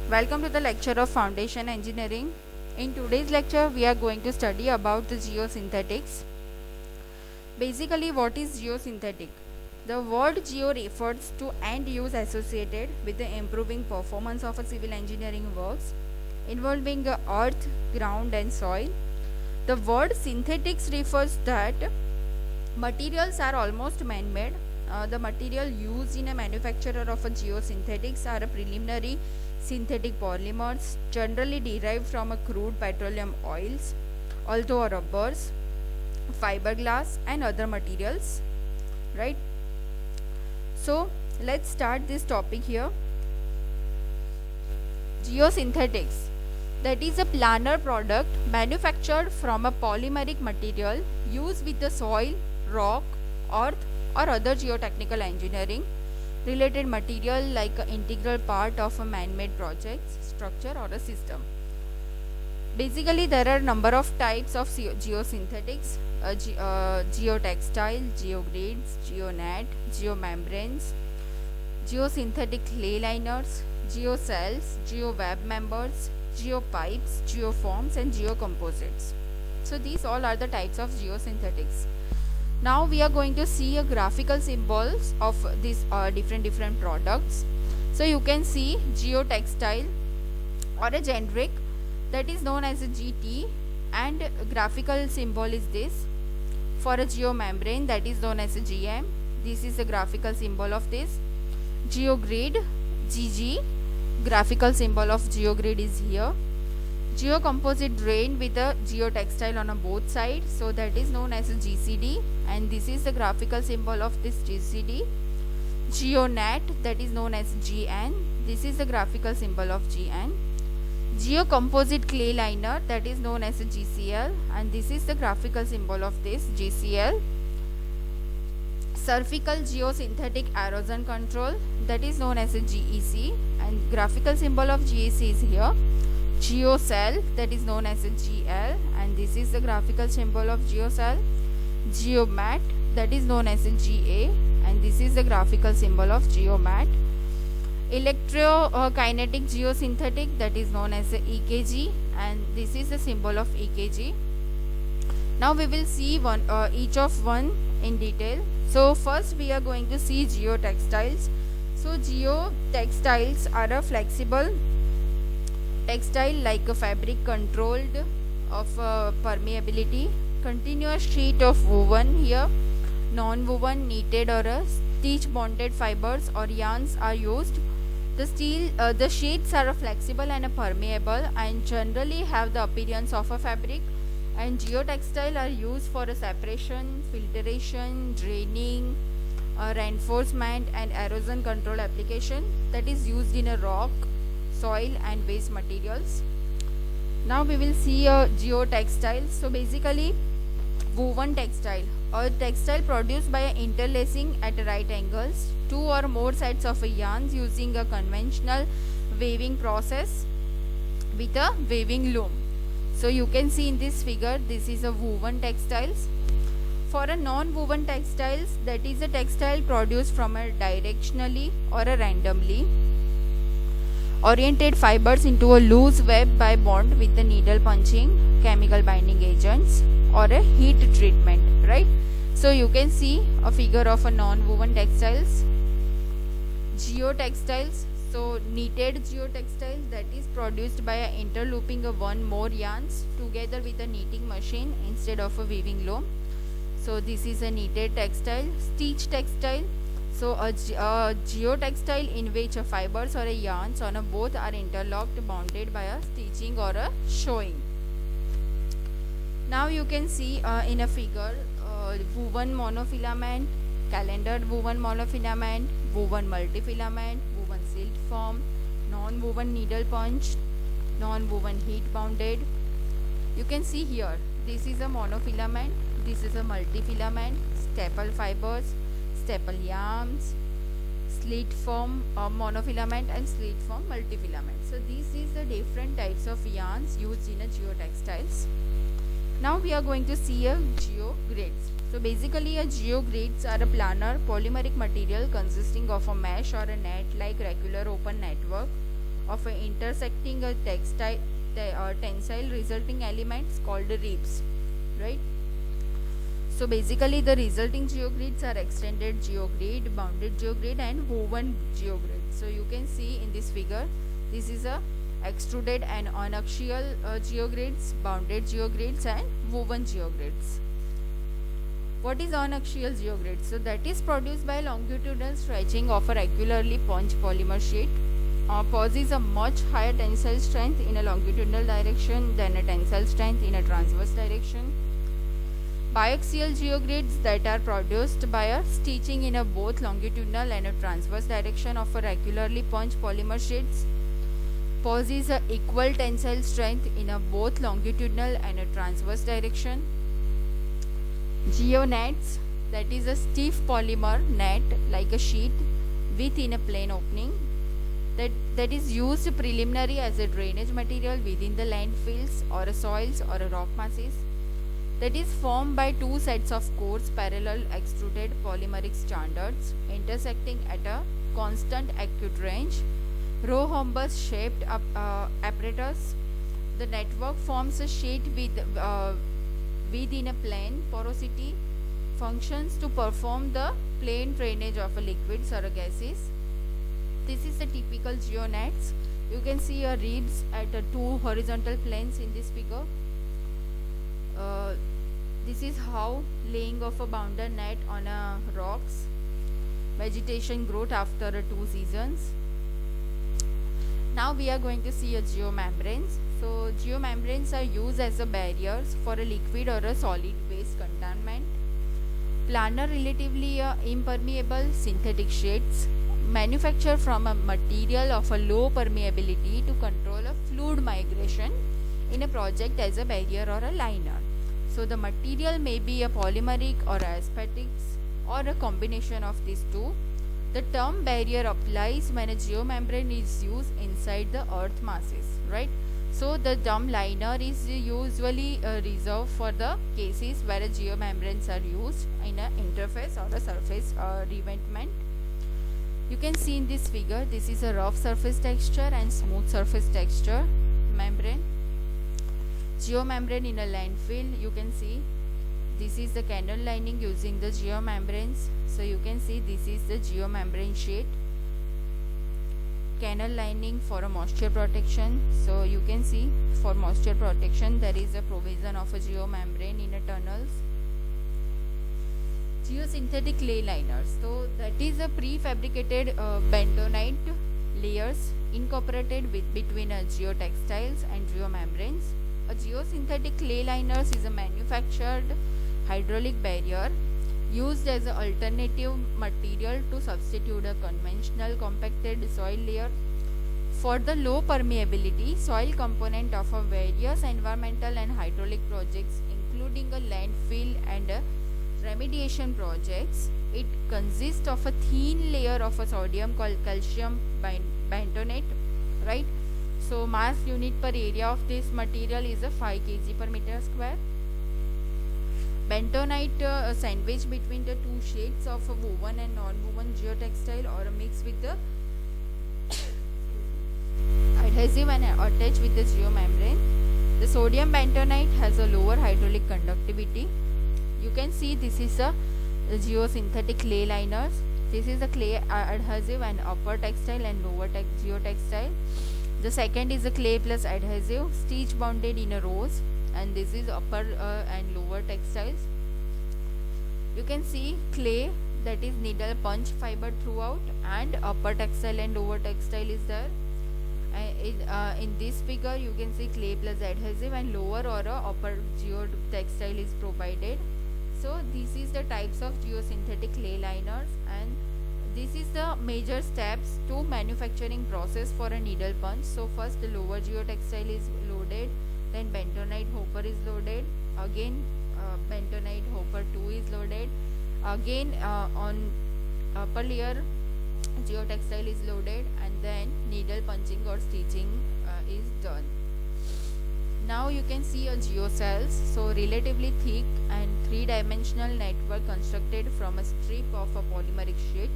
Welcome to the lecture of Foundation Engineering. In today's lecture, we are going to study about the geosynthetics. Basically, what is geosynthetic? The word geo refers to end use associated with the improving performance of a civil engineering works involving earth, ground and soil. The word synthetics refers that materials are almost man-made. The material used in a manufacture of a geosynthetics are a preliminary synthetic polymers generally derived from a crude petroleum oils, although rubbers, fiberglass and other materials, right? So let's start this topic here. Geosynthetics, that is a planar product manufactured from a polymeric material used with the soil, rock, earth or other geotechnical engineering related material like an integral part of a man-made project, structure or a system. Basically, there are a number of types of geosynthetics: geotextile, geogrids, geonet, geomembranes, geosynthetic clay liners, geocells, geoweb members, geopipes, geoforms and geocomposites. So these all are the types of geosynthetics. Now we are going to see a graphical symbols of these different products. So you can see geotextile or a generic, that is known as a GT, and graphical symbol is this. For a geomembrane, that is known as a GM. This is the graphical symbol of this. Geogrid, GG, graphical symbol of geogrid is here. Geocomposite drain with a geotextile on a both sides, so that is known as a GCD, and this is the graphical symbol of this GCD. Geonet, that is known as GN, this is the graphical symbol of GN. Geocomposite clay liner, that is known as a GCL, and this is the graphical symbol of this GCL. Surfacial geosynthetic erosion control, that is known as a GEC, and graphical symbol of GEC is here. Geocell, that is known as a GL, and this is the graphical symbol of geocell. Geomat, that is known as a GA, and this is the graphical symbol of geomat. Electrokinetic geosynthetic, that is known as a EKG, and this is the symbol of EKG. Now we will see each of one in detail. So first we are going to see geotextiles. So geotextiles are a flexible textile like a fabric controlled of permeability, continuous sheet of woven here, non-woven, knitted or stitch bonded fibers or yarns are used. The sheets are flexible and permeable and generally have the appearance of a fabric, and geotextile are used for a separation, filtration, draining, reinforcement and erosion control application that is used in a rock, soil and waste materials. Now we will see geotextiles. So basically, woven textile or textile produced by interlacing at right angles two or more sides of a yarns using a conventional weaving process with a weaving loom. So you can see in this figure, this is a woven textiles. For a non-woven textiles, that is a textile produced from a directionally or a randomly oriented fibers into a loose web by bond with the needle punching, chemical binding agents or a heat treatment, right? So you can see a figure of a non-woven textiles. Geotextiles, so knitted geotextiles, that is produced by interlooping one more yarns together with a knitting machine instead of a weaving loom. So this is a knitted textile. Stitch textile, so a geotextile in which a fibers or a yarns on a both are interlocked, bonded by a stitching or a sewing. Now you can see in a figure woven monofilament, calendared woven monofilament, woven multifilament, woven silk form, non-woven needle punch, non-woven heat bounded. You can see here, this is a monofilament, this is a multifilament, staple fibers, staple yarns, slit form monofilament and slit form multifilament. So this is the different types of yarns used in a geotextiles. Now we are going to see a geogrids. So basically a geogrids are a planar polymeric material consisting of a mesh or a net like regular open network of intersecting a tensile resulting elements called ribs, right? So basically the resulting geogrids are extended geogrid, bounded geogrid and woven geogrid. So you can see in this figure, this is a extruded and unaxial geogrids, bounded geogrids and woven geogrids. What is unaxial geogrid? So that is produced by longitudinal stretching of a regularly punched polymer sheet. Possesses a much higher tensile strength in a longitudinal direction than a tensile strength in a transverse direction. Biaxial geogrids that are produced by a stitching in a both longitudinal and a transverse direction of a regularly punched polymer sheets possess a equal tensile strength in a both longitudinal and a transverse direction. Geonets, that is a stiff polymer net like a sheet within a plane opening that is used preliminary as a drainage material within the landfills or a soils or a rock masses, that is formed by two sets of coarse parallel extruded polymeric standards intersecting at a constant acute range. Rhombus shaped apparatus. The network forms a sheet within a plane porosity, functions to perform the plane drainage of a liquids or a gases. This is the typical geonets. You can see your ribs at two horizontal planes in this figure. This is how laying of a bounded net on a rocks, vegetation growth after 2 seasons. Now we are going to see a geomembranes. So geomembranes are used as a barriers for a liquid or a solid waste containment. Planar relatively impermeable synthetic sheets manufactured from a material of a low permeability to control a fluid migration in a project as a barrier or a liner. So the material may be a polymeric or asphaltics or a combination of these two. The term barrier applies when a geomembrane is used inside the earth masses, right? So the term liner is usually reserved for the cases where a geomembranes are used in an interface or a surface revetment. You can see in this figure, this is a rough surface texture and smooth surface texture membrane. Geomembrane in a landfill, you can see this is the canal lining using the geomembranes. So you can see this is the geomembrane sheet. Canal lining for a moisture protection. So you can see for moisture protection there is a provision of a geomembrane in a tunnels. Geosynthetic clay liners. So that is a prefabricated bentonite layers incorporated between geotextiles and geomembranes. A geosynthetic clay liners is a manufactured hydraulic barrier used as an alternative material to substitute a conventional compacted soil layer. For the low permeability soil component of a various environmental and hydraulic projects including a landfill and remediation projects, it consists of a thin layer of a sodium calcium bentonate, right? So mass unit per area of this material is a 5 kg per meter square. Bentonite sandwich between the two shades of a woven and non-woven geotextile or a mix with the adhesive and attached with the geomembrane. The sodium bentonite has a lower hydraulic conductivity. You can see this is a geosynthetic clay liners. This is a clay adhesive and upper textile and lower geotextile. The second is a clay plus adhesive stitch bounded in a rows, and this is upper and lower textiles. You can see clay, that is needle punch fiber throughout, and upper textile and lower textile is there. In this figure you can see clay plus adhesive and lower or upper geotextile is provided. So this is the types of geosynthetic clay liners, and this is the major steps to manufacturing process for a needle punch. So first the lower geotextile is loaded, then bentonite hopper is loaded, again bentonite hopper 2 is loaded, again on upper layer geotextile is loaded, and then needle punching or stitching is done. Now you can see a geocells. So relatively thick and three-dimensional network constructed from a strip of a polymeric sheet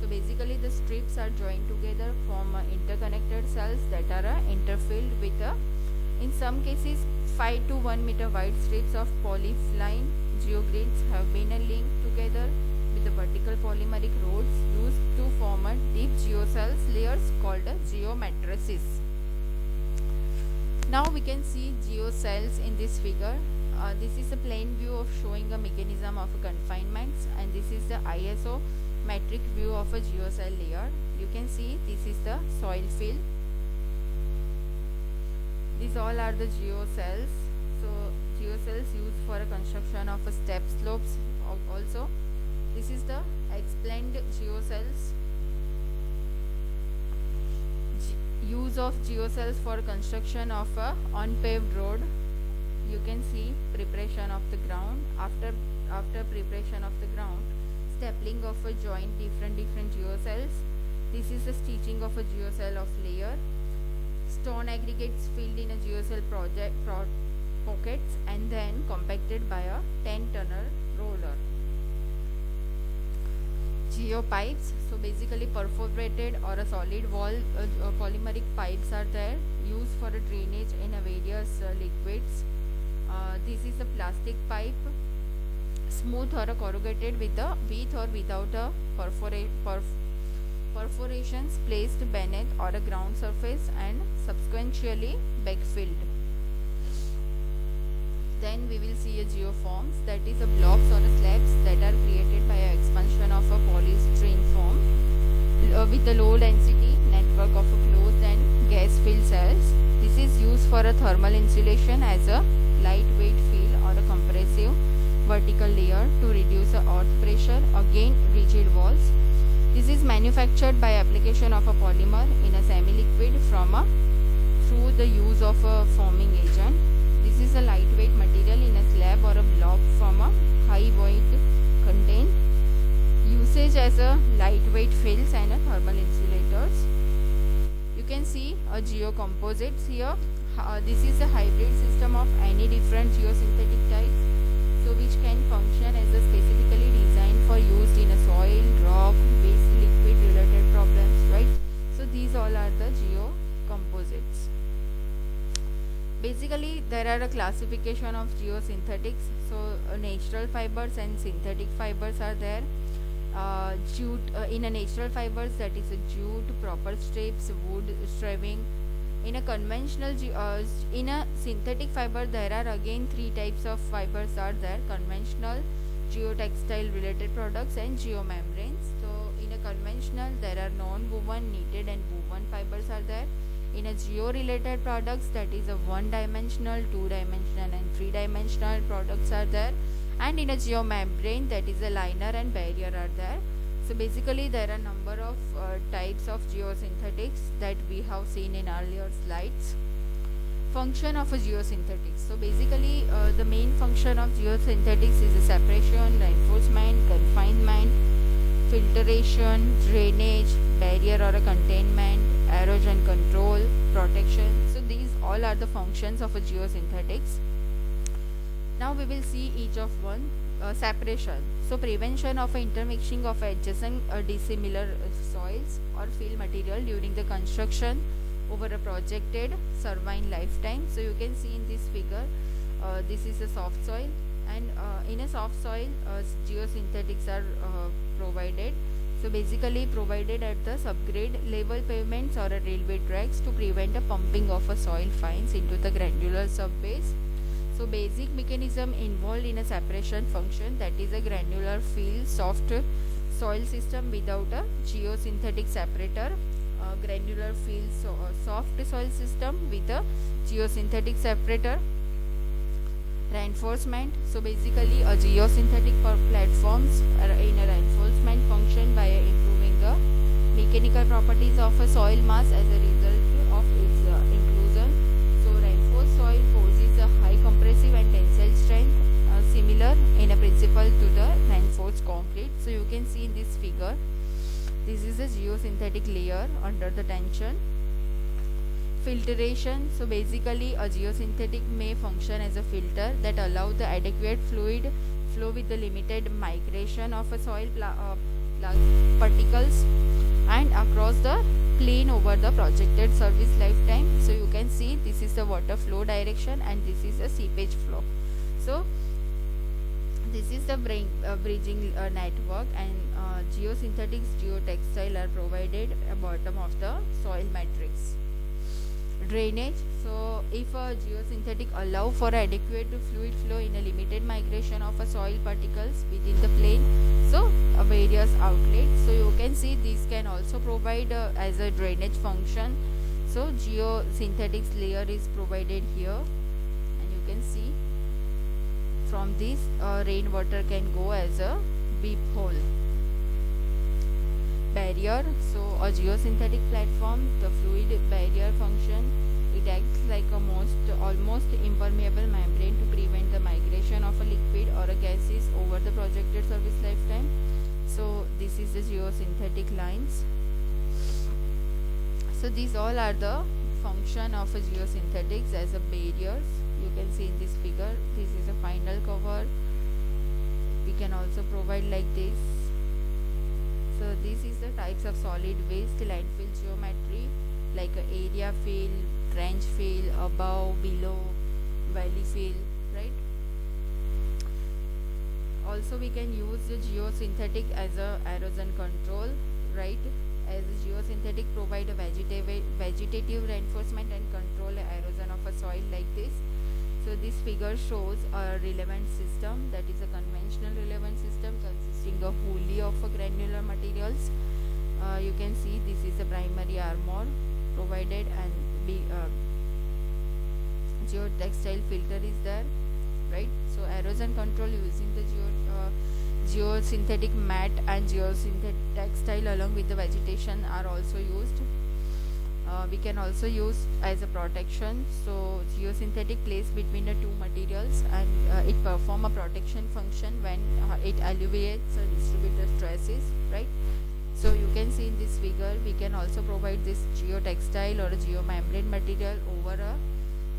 So basically the strips are joined together, form interconnected cells that are interfilled with in some cases 5 to 1 meter wide strips of polyfiline geogrids have been linked together with the vertical polymeric rods used to form a deep geocells layers called geomatrices. Now we can see geocells in this figure. This is a plain view of showing a mechanism of confinements, and this is the isometric view of a geocell layer. You can see this is the soil fill. These all are the geocells. So geocells used for a construction of a step slopes also. This is the explained geocells. Use of geocells for construction of a unpaved road. You can see preparation of the ground. After preparation of the ground, stapling of a joint different geocells. This is the stitching of a geocell of layer. Stone aggregates filled in a geocell pockets and then compacted by a 10-tonner roller. Geopipes, so basically perforated or a solid wall polymeric pipes are there, used for a drainage in a various liquids. This is a plastic pipe, smooth or corrugated with or without a perforations placed beneath or a ground surface and subsequently backfilled. Then we will see a geoforms, that is a blocks or a slabs that are created by a expansion of a polystyrene foam with a low density network of a closed and gas filled cells. This is used for a thermal insulation as a lightweight fill or a compressive vertical layer to reduce the earth pressure, again rigid walls. This is manufactured by application of a polymer in a semi-liquid through the use of a foaming agent. This is a lightweight material in a slab or a block from a high void content. Usage as a lightweight fills and a thermal insulators. You can see a geocomposites here. This is a hybrid system of any different geosynthetic types, so which can function as a specifically designed for use in a soil, rock, waste, liquid related problems, right? So these all are the geocomposites. Basically there are a classification of geosynthetics. So natural fibers and synthetic fibers are there. Jute in a natural fibers, that is a jute, proper strips, wood straving. In a conventional in a synthetic fiber there are again three types of fibers are there: conventional, geotextile related products and geomembranes. So in a conventional there are non-woven, knitted and woven fibers are there. In a geo-related products, that is a one-dimensional, two-dimensional and three-dimensional products are there. And in a geomembrane, that is a liner and barrier are there. So basically there are number of types of geosynthetics that we have seen in earlier slides. Function of a geosynthetics. So basically the main function of geosynthetics is a separation, reinforcement, confinement, filtration, drainage, barrier or a containment, erosion control, protection. So these all are the functions of a geosynthetics. Now we will see each of one. Separation. So prevention of intermixing of adjacent dissimilar soils or fill material during the construction over a projected servine lifetime. So you can see in this figure, this is a soft soil, and in a soft soil geosynthetics are provided. So basically provided at the subgrade level pavements or a railway tracks to prevent a pumping of a soil fines into the granular subbase. So basic mechanism involved in a separation function, that is a granular fill soft soil system without a geosynthetic separator, granular fill soft soil system with a geosynthetic separator. Reinforcement. So basically a geosynthetic platforms are in a reinforcement function by improving the mechanical properties of a soil mass as a result of its inclusion. So reinforced soil possesses a high compressive and tensile strength, similar in a principle to the reinforced concrete. So you can see in this figure, this is a geosynthetic layer under the tension. Filtration. So basically a geosynthetic may function as a filter that allow the adequate fluid flow with the limited migration of a soil glass particles and across the plane over the projected service lifetime. So you can see this is the water flow direction and this is the seepage flow. So this is the bridging network, and geosynthetics, geotextile are provided at bottom of the soil matrix. Drainage. So if a geosynthetic allow for adequate fluid flow in a limited migration of a soil particles within the plane, so various outlets. So you can see these can also provide as a drainage function. So geosynthetics layer is provided here, and you can see from this rainwater can go as a beep hole. Barrier. So a geosynthetic platform, the fluid barrier function, it acts like a almost impermeable membrane to prevent the migration of a liquid or a gases over the projected service lifetime. So this is the geosynthetic lines. So these all are the function of a geosynthetics as a barriers. You can see in this figure, this is a final cover. We can also provide like this. So this is the types of solid waste landfill geometry, like area fill, trench fill, above, below, valley fill, right? Also we can use the geosynthetic as a erosion control, right? As a geosynthetic provide a vegetative reinforcement and control erosion of a soil like this. So this figure shows a relevant system, that is a conventional relevant system consisting of wholly of granular materials. You can see this is a primary armor provided, and geotextile filter is there, right? So erosion control using the geosynthetic mat and geosynthetic textile along with the vegetation are also used. We can also use as a protection. So geosynthetic placed between the two materials, and it perform a protection function when it alleviates distributed stresses, right? So you can see in this figure we can also provide this geotextile or a geomembrane material over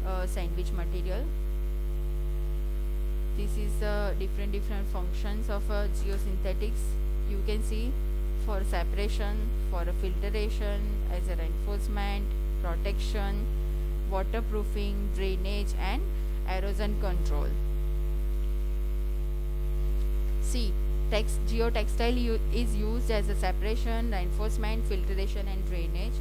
a sandwich material. This is the different functions of geosynthetics. You can see for separation, for a filtration, as a reinforcement, protection, waterproofing, drainage and erosion control. C. Geotextile is used as a separation, reinforcement, filtration and drainage.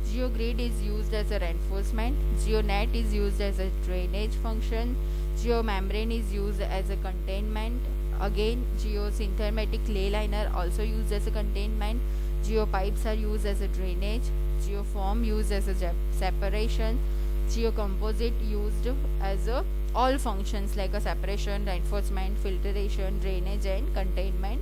Geogrid is used as a reinforcement. Geonet is used as a drainage function. Geomembrane is used as a containment. Again, geosynthetic clay liner also used as a containment. Geopipes are used as a drainage. Geoform used as a separation. Geocomposite used as a all functions like a separation, reinforcement, filtration, drainage and containment.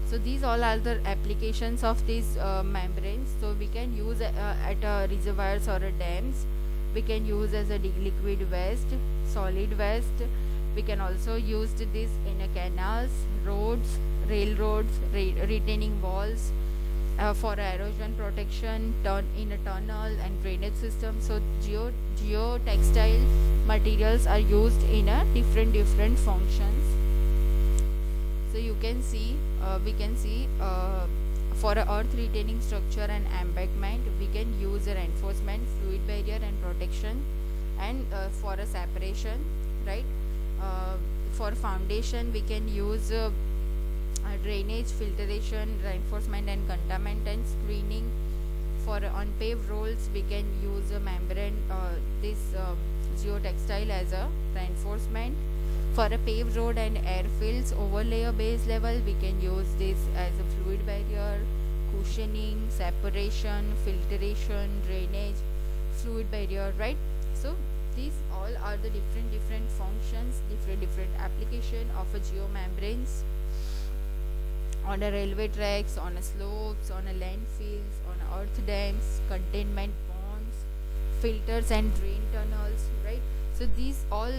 So these all are the applications of these membranes. So we can use at reservoirs or dams. We can use as a liquid waste, solid waste. We can also use this in canals, roads, railroads, retaining walls, for erosion protection, in a tunnel and drainage system. So geotextile materials are used in a different functions. So you can see, we can see for a earth retaining structure and embankment, we can use a reinforcement, fluid barrier and protection, and for a separation, right? For foundation, we can use drainage, filtration, reinforcement and containment and screening. For unpaved roads, we can use a membrane, this geotextile as a reinforcement. For a paved road and airfields overlay or base level, we can use this as a fluid barrier, cushioning, separation, filtration, drainage, fluid barrier, right? So these all are the different functions, different application of a geomembranes on a railway tracks, on a slopes, on a landfills, on earth dams, containment ponds, filters and drain tunnels, right? So these all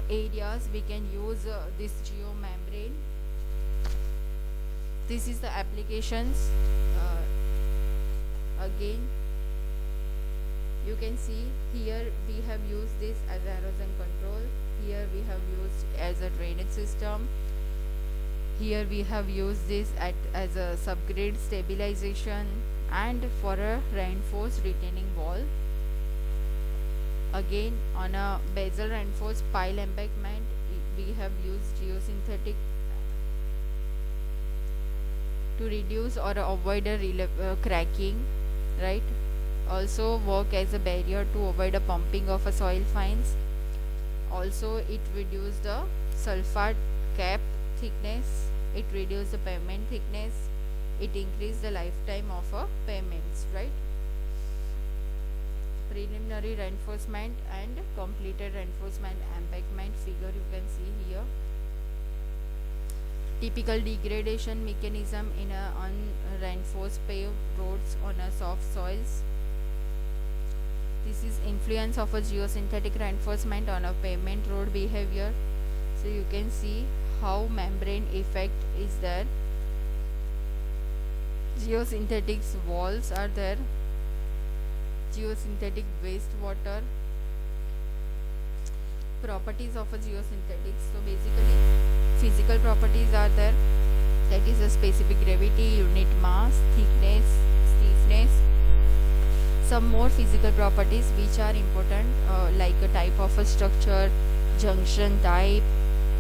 areas we can use this geomembrane. This is the applications. Again, you can see here we have used this as erosion control. Here we have used as a drainage system. Here we have used this as a subgrade stabilization and for a reinforced retaining wall. Again, on a basal reinforced pile embankment, we have used geosynthetic to reduce or avoid a cracking, right? Also work as a barrier to avoid a pumping of a soil fines. Also, it reduce the sulfate cap thickness, it reduce the pavement thickness, it increase the lifetime of a pavements, right? Preliminary reinforcement and completed reinforcement embankment figure you can see here. Typical degradation mechanism in a unreinforced paved roads on a soft soils. This is influence of a geosynthetic reinforcement on a pavement road behavior. So you can see how membrane effect is there. Geosynthetic walls are there. Geosynthetic wastewater. Properties of a geosynthetics. So basically physical properties are there, that is a specific gravity, unit mass, thickness, stiffness. Some more physical properties which are important, like a type of a structure, junction type,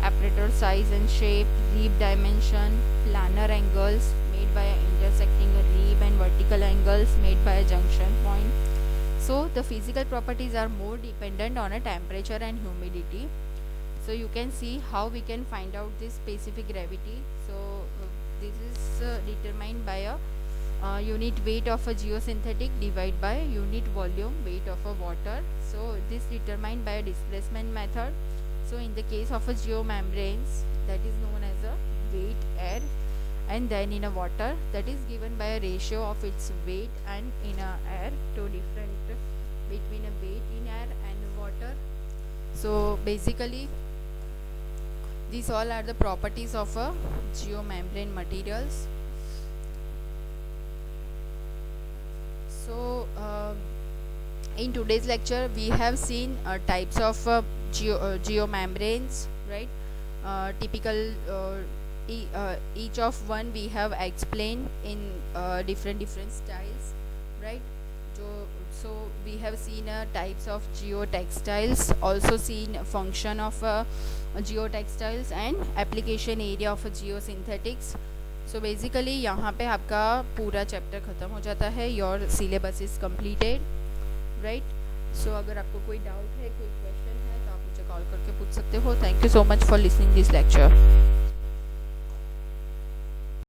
apparatus size and shape, rib dimension, planar angles made by intersecting a rib and vertical angles made by a junction point. So the physical properties are more dependent on a temperature and humidity. So you can see how we can find out this specific gravity. So this is determined by a unit weight of a geosynthetic divided by unit volume weight of a water. So this determined by a displacement method. So in the case of a geomembranes, that is known as a weight air, and then in a water, that is given by a ratio of its weight and in a air to different between a weight in air and water. So basically these all are the properties of a geomembrane materials. So in today's lecture we have seen types of geomembranes, right? Typical each of one we have explained in different styles, right? So we have seen types of geotextiles, also seen function of geotextiles and application area of geosynthetics. So basically यहाँ पे आपका पूरा chapter ख़त्म हो जाता है. Your syllabus is completed, right? So अगर आपको कोई डाउट है, कोई क्वेश्चन है, तो आप मुझे कॉल करके पूछ सकते हो. Thank you so much for listening this lecture.